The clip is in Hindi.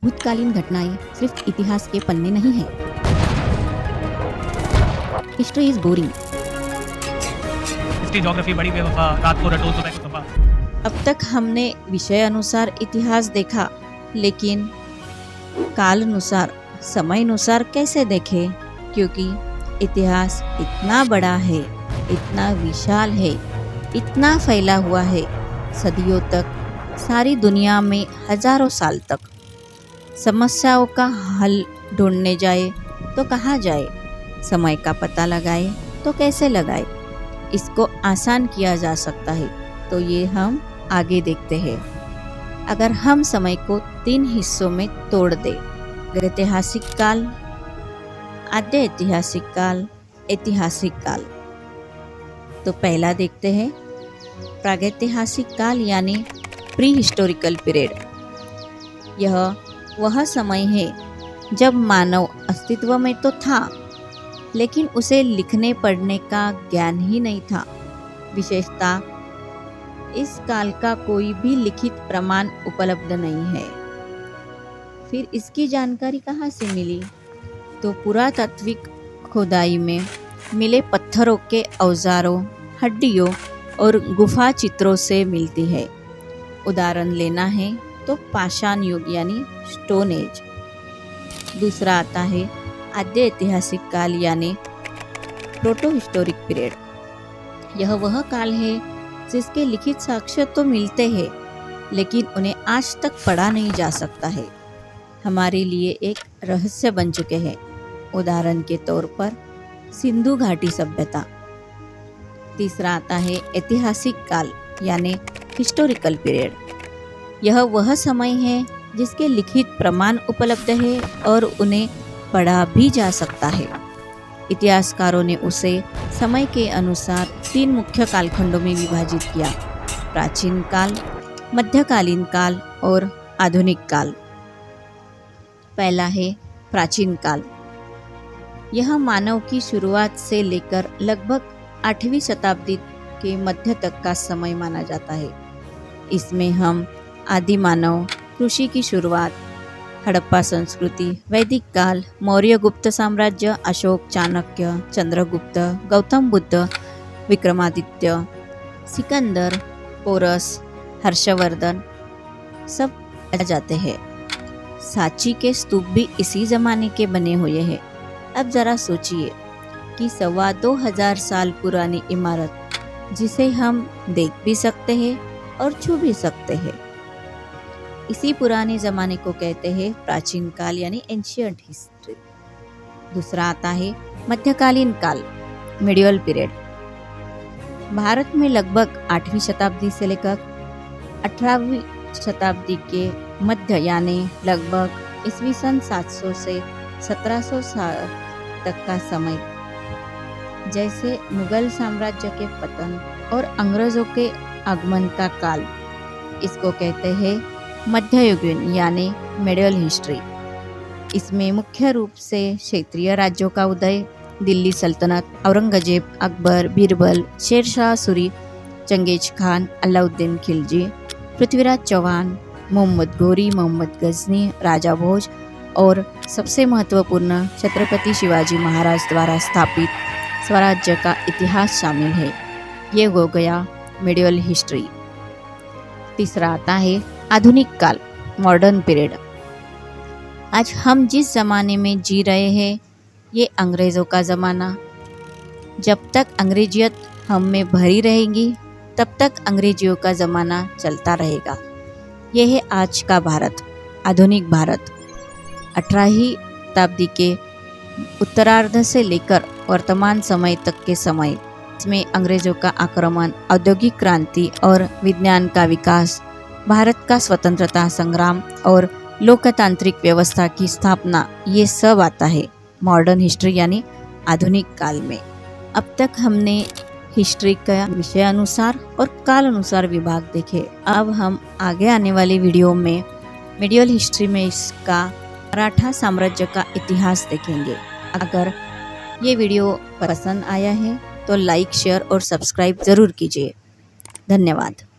भूतकालीन घटनाएं सिर्फ इतिहास के पन्ने नहीं हैं। History is boring. History geography बड़ी बेवफा, रात को रटो सुबह को सफा। अब तक हमने विषय अनुसार इतिहास देखा, लेकिन काल अनुसार, समय अनुसार कैसे देखें? क्योंकि इतिहास इतना बड़ा है, इतना विशाल है, इतना फैला हुआ है, सदियों तक, सारी दुनिया में हजारों साल तक। समस्याओं का हल ढूंढने जाए तो कहाँ जाए? समय का पता लगाए तो कैसे लगाए? इसको आसान किया जा सकता है, तो ये हम आगे देखते हैं। अगर हम समय को 3 हिस्सों में तोड़ दें, ऐतिहासिक काल, आद्य ऐतिहासिक काल, ऐतिहासिक काल, तो पहला देखते हैं प्रागैतिहासिक काल यानी प्री हिस्टोरिकल पीरियड। यह वह समय है जब मानव अस्तित्व में तो था, लेकिन उसे लिखने पढ़ने का ज्ञान ही नहीं था। विशेषता, इस काल का कोई भी लिखित प्रमाण उपलब्ध नहीं है। फिर इसकी जानकारी कहाँ से मिली? तो पुरातात्विक खोदाई में मिले पत्थरों के औजारों, हड्डियों और गुफा चित्रों से मिलती है। उदाहरण लेना है तो पाषाण युग यानी स्टोन एज। दूसरा आता है आद्य ऐतिहासिक काल यानी प्रोटो हिस्टोरिक पीरियड। यह वह काल है जिसके लिखित साक्ष्य तो मिलते हैं, लेकिन उन्हें आज तक पढ़ा नहीं जा सकता है। हमारे लिए एक रहस्य बन चुके हैं। उदाहरण के तौर पर सिंधु घाटी सभ्यता। तीसरा आता है ऐतिहासिक काल यानी हिस्टोरिकल पीरियड। यह वह समय है जिसके लिखित प्रमाण उपलब्ध है और उन्हें पढ़ा भी जा सकता है। इतिहासकारों ने उसे समय के अनुसार 3 मुख्य कालखंडों में विभाजित किया: प्राचीन काल, मध्यकालीन काल और आधुनिक काल। पहला है प्राचीन काल। यह मानव की शुरुआत से लेकर लगभग 8वीं शताब्दी के मध्य तक का समय माना जाता है। इसमें हम आदि मानव, कृषि की शुरुआत, हड़प्पा संस्कृति, वैदिक काल, मौर्य गुप्त साम्राज्य, अशोक, चाणक्य, चंद्रगुप्त, गौतम बुद्ध, विक्रमादित्य, सिकंदर, पोरस, हर्षवर्धन सब आ जाते हैं। सांची के स्तूप भी इसी जमाने के बने हुए हैं। अब जरा सोचिए कि 2,2500 साल पुरानी इमारत, जिसे हम देख भी सकते हैं और छू भी सकते हैं, इसी पुराने ज़माने को कहते हैं प्राचीन काल यानी एंशियंट हिस्ट्री। दूसरा आता है मध्यकालीन काल, मिडिवल पीरियड। भारत में लगभग 8वीं शताब्दी से लेकर 18वीं शताब्दी के मध्य यानी लगभग ईस्वी सन 700 से 1700 तक का समय, जैसे मुगल साम्राज्य के पतन और अंग्रेजों के आगमन का काल, इसको कहते हैं मध्ययुगीन यानी मिडिवल हिस्ट्री। इसमें मुख्य रूप से क्षेत्रीय राज्यों का उदय, दिल्ली सल्तनत, औरंगजेब, अकबर, बीरबल, शेरशाह सूरी, चंगेज खान, अलाउद्दीन खिलजी, पृथ्वीराज चौहान, मोहम्मद घोरी, मोहम्मद गजनी, राजा भोज और सबसे महत्वपूर्ण छत्रपति शिवाजी महाराज द्वारा स्थापित स्वराज्य का इतिहास शामिल है। ये हो गया मिडिवल हिस्ट्री। तीसरा आता है आधुनिक काल, मॉडर्न पीरियड। आज हम जिस ज़माने में जी रहे हैं, ये अंग्रेज़ों का ज़माना। जब तक अंग्रेजियत हम में भरी रहेगी, तब तक अंग्रेजियों का ज़माना चलता रहेगा। यह है आज का भारत, आधुनिक भारत। 18वीं शताब्दी के उत्तरार्ध से लेकर वर्तमान समय तक के समय, इसमें अंग्रेजों का आक्रमण, औद्योगिक क्रांति और विज्ञान का विकास, भारत का स्वतंत्रता संग्राम और लोकतांत्रिक व्यवस्था की स्थापना, ये सब आता है मॉडर्न हिस्ट्री यानी आधुनिक काल में। अब तक हमने हिस्ट्री का विषय अनुसार और काल अनुसार विभाग देखे। अब हम आगे आने वाले वीडियो में मिडिवल हिस्ट्री में इसका मराठा साम्राज्य का इतिहास देखेंगे। अगर ये वीडियो पसंद आया है तो लाइक, शेयर और सब्सक्राइब ज़रूर कीजिए। धन्यवाद।